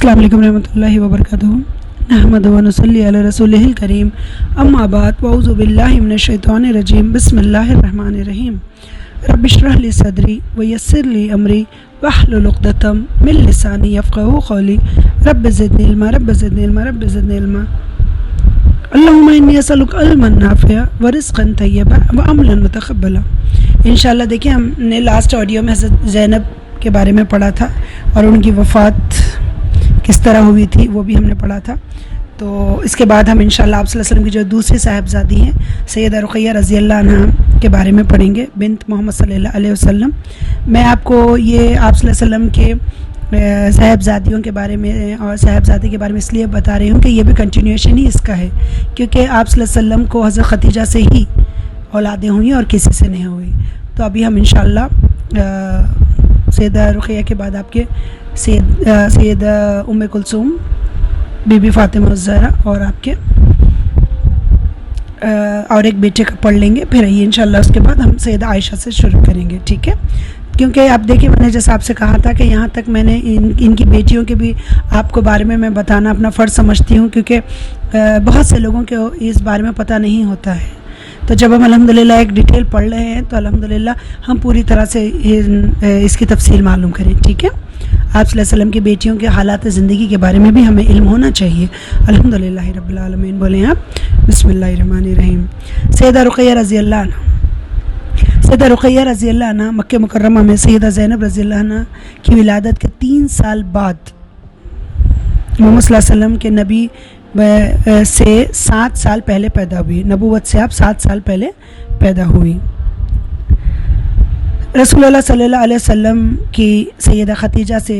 अस्सलाम वालेकुम रहमतुल्लाहि व बरकातुहू। नहमदुहु व नुसल्ली अला रसूलिहिल करीम। अम्मा बाद वअऊज़ु बिल्लाहि मिनश शैतानिर रजीम। बिस्मिल्लाहिर रहमानिर रहीम। रब्बि इश्रह ली सदरी व यस्सिर ली अमरी वहलुल उक़दतम मिन लिसानी यफ़क़हू क़ौली। Rabbi ज़िदनी इल्मा rabbi ज़िदनी इल्मा rabbi ज़िदनी इल्मा। अल्लाहुम्मा इन्नी असअलुका इल्मन नाफ़िअ व रिज़्क़न तय्यबा व अमलन मुतक़ब्बला। इंशाअल्लाह देखिए, हमने लास्ट ऑडियो में हज़रत ज़ैनब के बारे में पढ़ा था और उनकी वफ़ात किस तरह हुई थी वो भी हमने पढ़ा था। तो इसके बाद हम इंशाअल्लाह आप सल्लल्लाहु अलैहि वसल्लम की जो दूसरी साहिबजादी हैं सैयदा रुक़ैया रज़ियल्लाहु अन्हा के बारे में पढ़ेंगे, बिन्त मोहम्मद सल्लल्लाहु अलैहि वसल्लम। मैं आपको ये आप सल्लल्लाहु अलैहि वसल्लम के साहिबजादियों के बारे में और साहिबजादे के बारे में इसलिए बता रही हूँ कि ये भी कंटिन्यूएशन ही इसका है, क्योंकि आप सल्लल्लाहु अलैहि वसल्लम को हज़रत खदीजा से ही औलादें हुई और किसी से नहीं हुई। तो अभी हम इंशाअल्लाह सैयदा रुक़ैया के बाद आपके सैयदा उम्मे कुलसूम, बीबी फ़ातिमा ज़हरा और आपके और एक बेटे का पढ़ लेंगे। फिर ये इंशाअल्लाह उसके बाद हम सैयदा आयशा से शुरू करेंगे, ठीक है। क्योंकि आप देखिए, मैंने जैसे आपसे कहा था कि यहाँ तक मैंने इनकी बेटियों के भी आपको बारे में मैं बताना अपना फ़र्ज़ समझती हूँ, क्योंकि बहुत से लोगों के इस बारे में पता नहीं होता है। तो जब हम अल्हम्दुलिल्लाह एक डिटेल पढ़ रहे हैं तो अल्हम्दुलिल्लाह हम पूरी तरह से इसकी तफसील मालूम करें, ठीक है। आप सल्लल्लाहु अलैहि वसल्लम की बेटियों के हालात ज़िंदगी के बारे में भी हमें इल्म होना चाहिए। अल्हम्दुलिल्लाह रब्बिल आलमीन। बोलें आप बिस्मिल्लाहिर्रहमानिर्रहीम। सैयदा रुक़ैया रज़ियल्लाहु अन्हा। सैयदा रुक़ैया रज़ियल्लाहु अन्हा मक्के मुकर्रमा में सैयदा ज़ैनब रज़ियल्लाहु अन्हा की विलादत के 3 साल बाद मोहम्मद सल्लल्लाहु अलैहि वसल्लम के नबी से 7 साल पहले पैदा हुई। नबूवत से आप 7 साल पहले पैदा हुई। रसूलुल्लाह सल्लल्लाहु अलैहि वसल्लम की सैयदा खदीजा से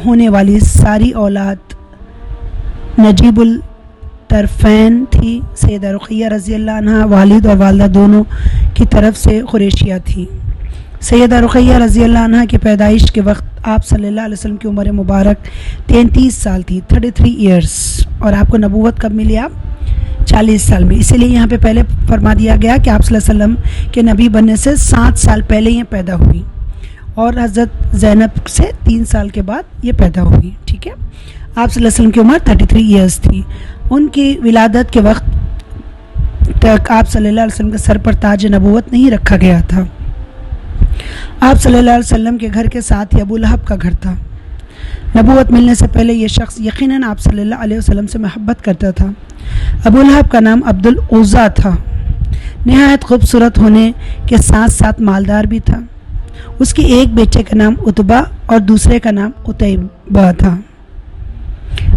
होने वाली सारी औलाद नजीबुल तरफ़ैन थी। सैयदा रुक़ैया रज़ियल्लाहु अन्हा वालिद और वालिदा दोनों की तरफ से क़ुरैशिया थी। सैयदा रुक़ैया रज़ियल्लाहु अन्हा की पैदाइश के वक्त आप सल्लल्लाहु अलैहि वसल्लम की उम्र मुबारक 33 साल थी, 33 ईयर्स। और आपको नबूवत कब मिली? आप 40 साल में। इसीलिए यहाँ पे पहले फरमा दिया गया कि आप सल्लल्लाहु अलैहि वसल्लम के नबी बनने से 7 साल पहले ये पैदा हुई और हज़रत ज़ैनब से 3 साल के बाद ये पैदा हुई, ठीक है। आप सल्लल्लाहु अलैहि वसल्लम की उम्र 33 ईयर्स थी। उनकी विलादत के वक्त तक आप सल्लल्लाहु अलैहि वसल्लम के सर पर ताज नबूवत नहीं रखा गया था। आप सल्लल्लाहु अलैहि वसल्लम के घर के साथ ही अबू लहब का घर था। नबूवत मिलने से पहले ये शख्स यकीनन आप सल्लल्लाहु अलैहि वसल्लम से मोहब्बत करता था। अबू लहब का नाम अब्दुल उज़्ज़ा था। नहायत खूबसूरत होने के साथ साथ मालदार भी था। उसके एक बेटे का नाम उतबा और दूसरे का नाम उतैबा था।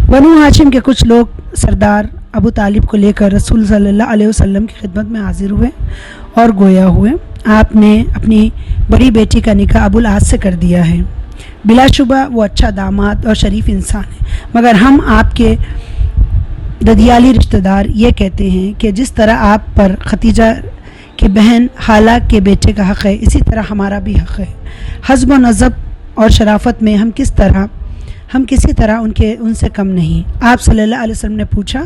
बनु हाशिम के कुछ लोग सरदार अबू तालिब को लेकर रसूल सल्लल्लाहु अलैहि वसल्लम की खिदमत में हाजिर हुए और गोया हुए, आपने अपनी बड़ी बेटी का निकाह अबुल आस से कर दिया है। बिलाशुबा वो अच्छा दामाद और शरीफ इंसान है, मगर हम आपके ददियाली रिश्तेदार ये कहते हैं कि जिस तरह आप पर खदीजा की बहन हाला के बेटे का हक़ है, इसी तरह हमारा भी हक़ है। हज़्ब व नज़ब और शराफत में हम किसी तरह उनसे कम नहीं। आप सल्लल्लाहु अलैहि वसल्लम ने पूछा,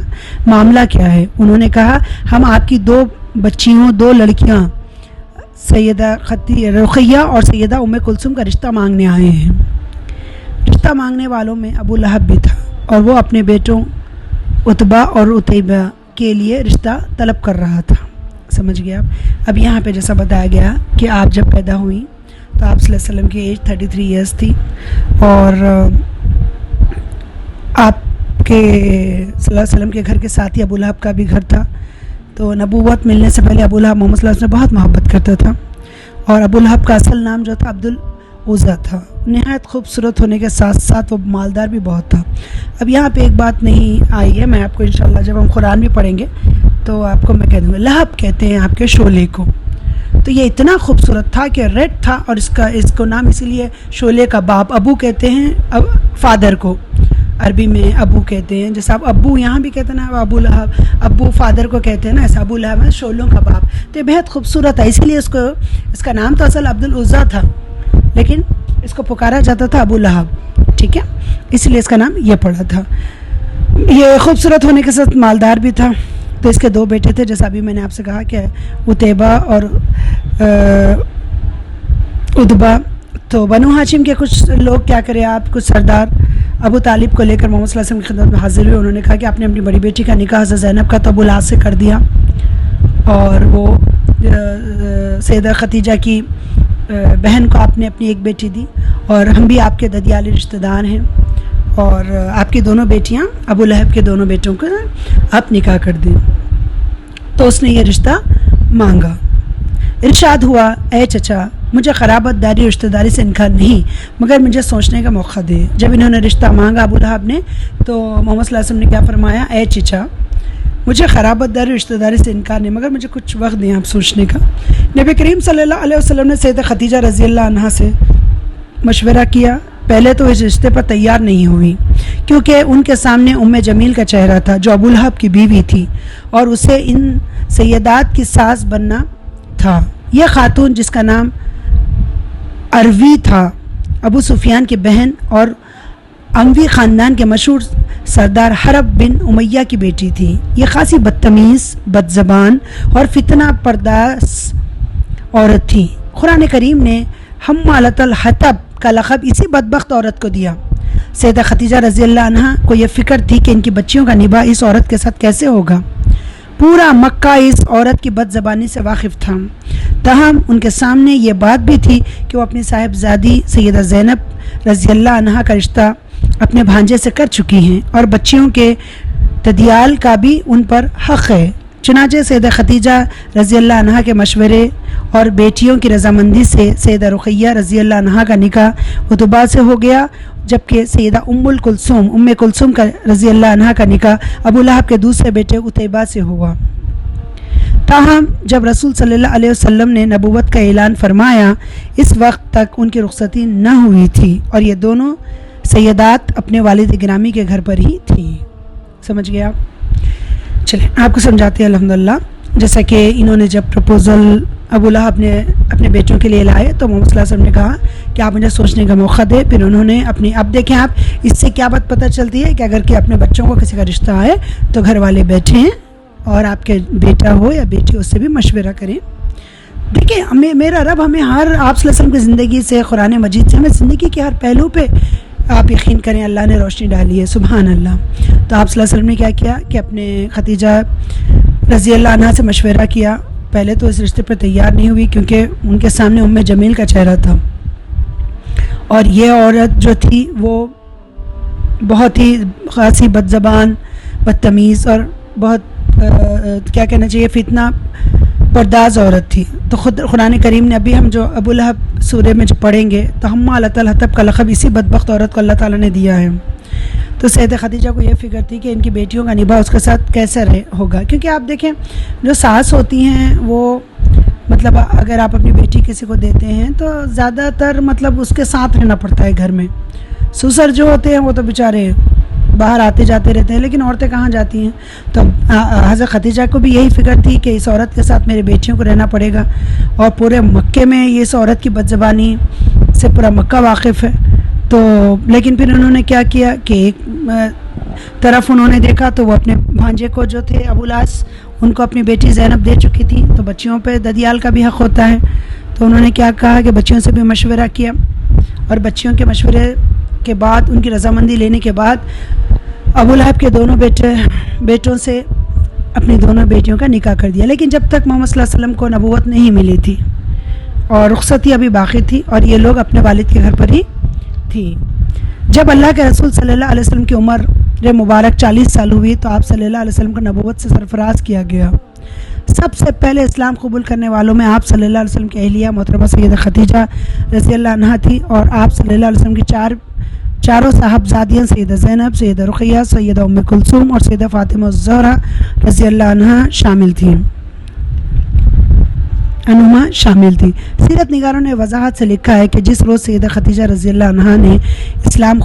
मामला क्या है? उन्होंने कहा, हम आपकी 2 बच्चियों, 2 लड़कियाँ सैयदा रुक़ैया और सैयदा उम्मे कुलसूम का रिश्ता मांगने आए हैं। रिश्ता मांगने वालों में अबू लहब भी था और वो अपने बेटों उतबा और उतैबा के लिए रिश्ता तलब कर रहा था। समझ गए आप? अब यहाँ पे जैसा बताया गया कि आप जब पैदा हुई तो आप सल्लल्लाहु अलैहि वसल्लम की एज 33 ईयर्स थी और आपके सल्लल्लाहु अलैहि वसल्लम के घर के साथ ही अबू लहब का भी घर था। तो नबूवत मिलने से पहले अबू लहब मोहम्मद सल्लल्लाहु अलैहि वसल्लम से बहुत मोहब्बत करता था और अबू लहब का असल नाम जो था अब्दुल उज़्ज़ा था। नहायत खूबसूरत होने के साथ साथ वो मालदार भी बहुत था। अब यहाँ पे एक बात नहीं आई है, मैं आपको इंशाअल्लाह जब हम कुरान भी पढ़ेंगे तो आपको मैं कह दूँगा। लहब कहते हैं आपके शोले को। तो ये इतना खूबसूरत था कि रेड था और इसको नाम इसीलिए शोले का बाप अबू कहते हैं, अब फादर को अरबी में अबू कहते हैं। जैसे आप अब्बू यहाँ भी कहते हैं ना, अबू लहब, अब्बू फादर को कहते हैं ना, ऐसा अबू लहब है शोलों का बाप। तो ये बेहद खूबसूरत है, इसीलिए इसका नाम तो असल अब्दुल उज़्ज़ा था, लेकिन इसको पुकारा जाता था अबू लहब, ठीक है, इसलिए इसका नाम ये पड़ा था। ये खूबसूरत होने के साथ मालदार भी था। तो इसके 2 बेटे थे, जैसा अभी मैंने आपसे कहा कि उतैबा और उतबा। तो बनु हाशिम के कुछ लोग क्या करें, आप कुछ सरदार ابو طالب کو لے کر محمد صلی اللہ علیہ وسلم کی خدمت میں حاضر ہوئے. انہوں نے کہا کہ آپ نے اپنی بڑی بیٹی کا نکاح حضرت زینب کا تو ابو العاص سے کر دیا, اور وہ سیدہ خدیجہ کی بہن کو آپ نے اپنی ایک بیٹی دی, اور ہم بھی آپ کے ددیالی رشتہ دار ہیں, اور آپ کی دونوں بیٹیاں ابو لہب کے دونوں بیٹوں کو آپ نکاح کر دیں. تو اس نے یہ رشتہ مانگا. ارشاد ہوا, اے چچا مجھے قرابت داری رشتہ داری سے انکار نہیں, مگر مجھے سوچنے کا موقع دے. جب انہوں نے رشتہ مانگا ابو لہب نے, تو محمد صلی اللہ علیہ وسلم نے کیا فرمایا, اے چچا مجھے قرابت داری رشتہ داری سے انکار نہیں, مگر مجھے کچھ وقت دیں آپ سوچنے کا. نبی کریم صلی اللہ علیہ وسلم نے سیدہ خدیجہ رضی اللہ عنہا سے مشورہ کیا. پہلے تو اس رشتے پر تیار نہیں ہوئی, کیونکہ ان کے سامنے ام جمیل کا چہرہ تھا جو ابو لہب کی بیوی تھی, اور اسے ان سیدات کی ساس بننا تھا. یہ خاتون جس کا نام اروی تھا, ابو سفیان کی بہن اور اموی خاندان کے مشہور سردار حرب بن امیہ کی بیٹی تھی. یہ خاصی بدتمیز, بد زبان اور فتنہ پرداز عورت تھی. قرآن کریم نے حمالۃ الحطب کا لقب اسی بدبخت عورت کو دیا. سیدہ خدیجہ رضی اللہ عنہا کو یہ فکر تھی کہ ان کی بچیوں کا نباہ اس عورت کے ساتھ کیسے ہوگا. پورا مکہ اس عورت کی بد زبانی سے واقف تھا, تاہم ان کے سامنے یہ بات بھی تھی کہ وہ اپنی صاحبزادی سیدہ زینب رضی اللہ عنہا کا رشتہ اپنے بھانجے سے کر چکی ہیں, اور بچیوں کے تدیال کا بھی ان پر حق ہے. چنانچہ سیدہ خدیجہ رضی اللہ عنہا کے مشورے اور بیٹیوں کی رضامندی سے سیدہ رقیہ رضی اللہ عنہا کا نکاح عتبہ سے ہو گیا, جبکہ سیدہ ام کلثوم کا رضی اللہ عنہا کا نکاح ابو لہب کے دوسرے بیٹے عتیبہ سے ہوا. تاہم جب رسول صلی اللہ علیہ وسلم نے نبوت کا اعلان فرمایا, اس وقت تک ان کی رخصتی نہ ہوئی تھی, اور یہ دونوں سیدات اپنے والد گرامی کے گھر پر ہی تھیں. سمجھ گیا؟ چلیں آپ کو سمجھاتے ہیں. الحمدللہ, جیسا کہ انہوں نے جب پرپوزل ابو لہب نے اپنے بیٹوں کے لیے لائے, تو محمد صلی اللہ علیہ وسلم نے کہا کہ آپ مجھے سوچنے کا موقع دے. پھر انہوں نے اب دیکھیں آپ, اس سے کیا بات پتہ چلتی ہے کہ اگر کہ اپنے بچوں کو کسی کا رشتہ آئے تو گھر والے بیٹھے ہیں, اور آپ کے بیٹا ہو یا بیٹی اس سے بھی مشورہ کریں. دیکھیں میرا رب ہمیں آپ صلی اللہ علیہ وسلم کی زندگی سے, قرآن مجید سے, ہمیں زندگی کے ہر پہلو پہ آپ یقین کریں اللہ نے روشنی ڈالی ہے. سبحان اللہ. تو آپ صلی اللہ علیہ وسلم نے کیا کیا کہ اپنے خدیجہ رضی اللہ عنہا سے مشورہ کیا. پہلے تو اس رشتے پر تیار نہیں ہوئی کیونکہ ان کے سامنے ام جمیل کا چہرہ تھا, اور یہ عورت جو تھی وہ بہت ہی خاصی بد زبان, بدتمیز اور بہت کیا کہنا چاہیے فتنہ پرداز عورت تھی. تو خود قرآن کریم نے ابھی ہم جو ابو لہب سورہ میں جو پڑھیں گے, تو حمالۃ الحطب کا لقب اسی بدبخت عورت کو اللہ تعالیٰ نے دیا ہے. تو سیدہ خدیجہ کو یہ فکر تھی کہ ان کی بیٹیوں کا نباہ اس کے ساتھ کیسے ہوگا, کیونکہ آپ دیکھیں جو ساس ہوتی ہیں وہ مطلب اگر آپ اپنی بیٹی کسی کو دیتے ہیں تو زیادہ تر مطلب اس کے ساتھ رہنا پڑتا ہے گھر میں. سسر جو ہوتے ہیں وہ تو بیچارے باہر آتے جاتے رہتے ہیں, لیکن عورتیں کہاں جاتی ہیں. تو حضرت خدیجہ کو بھی یہی فکر تھی کہ اس عورت کے ساتھ میری بیٹیوں کو رہنا پڑے گا, اور پورے مکے میں یہ اس عورت کی بد زبانی سے پورا مکہ واقف ہے. تو لیکن پھر انہوں نے کیا کیا کہ ایک طرف انہوں نے دیکھا تو وہ اپنے بھانجے کو جو تھے ابو العاص, ان کو اپنی بیٹی زینب دے چکی تھی, تو بچیوں پہ ددیال کا بھی حق ہوتا ہے. تو انہوں نے کیا کہا کہ بچیوں سے بھی مشورہ کیا, اور بچیوں کے مشورے کے بعد, ان کی رضامندی لینے کے بعد, ابو لہب کے دونوں بیٹوں سے اپنی دونوں بیٹیوں کا نکاح کر دیا. لیکن جب تک محمد صلی اللہ علیہ وسلم کو نبوت نہیں ملی تھی اور رخصتی ابھی باقی تھی, اور یہ لوگ اپنے والد کے گھر پر ہی تھی. جب اللہ کے رسول صلی اللہ علیہ وسلم کی عمر مبارک 40 سال ہوئی تو آپ صلی اللہ علیہ وسلم کو نبوت سے سرفراز کیا گیا. سب سے پہلے اسلام قبول کرنے والوں میں آپ صلی اللہ علیہ وسلم کی اہلیہ محترمہ سیدہ خدیجہ رضی اللہ عنہا تھی, اور آپ صلی اللہ علیہ وسلم کی چاروں صاحبزادیاں سیدہ زینب, سیدہ رقیہ, سیدہ ام کلثوم اور سیدہ فاطمہ الزہرا رضی اللہ عنہا شامل تھیں. سیرت نگاروں نے وضاحت سے لکھا ہے کہ جس روز سیدہ خدیجہ رضی اللہ عنہا نے اسلام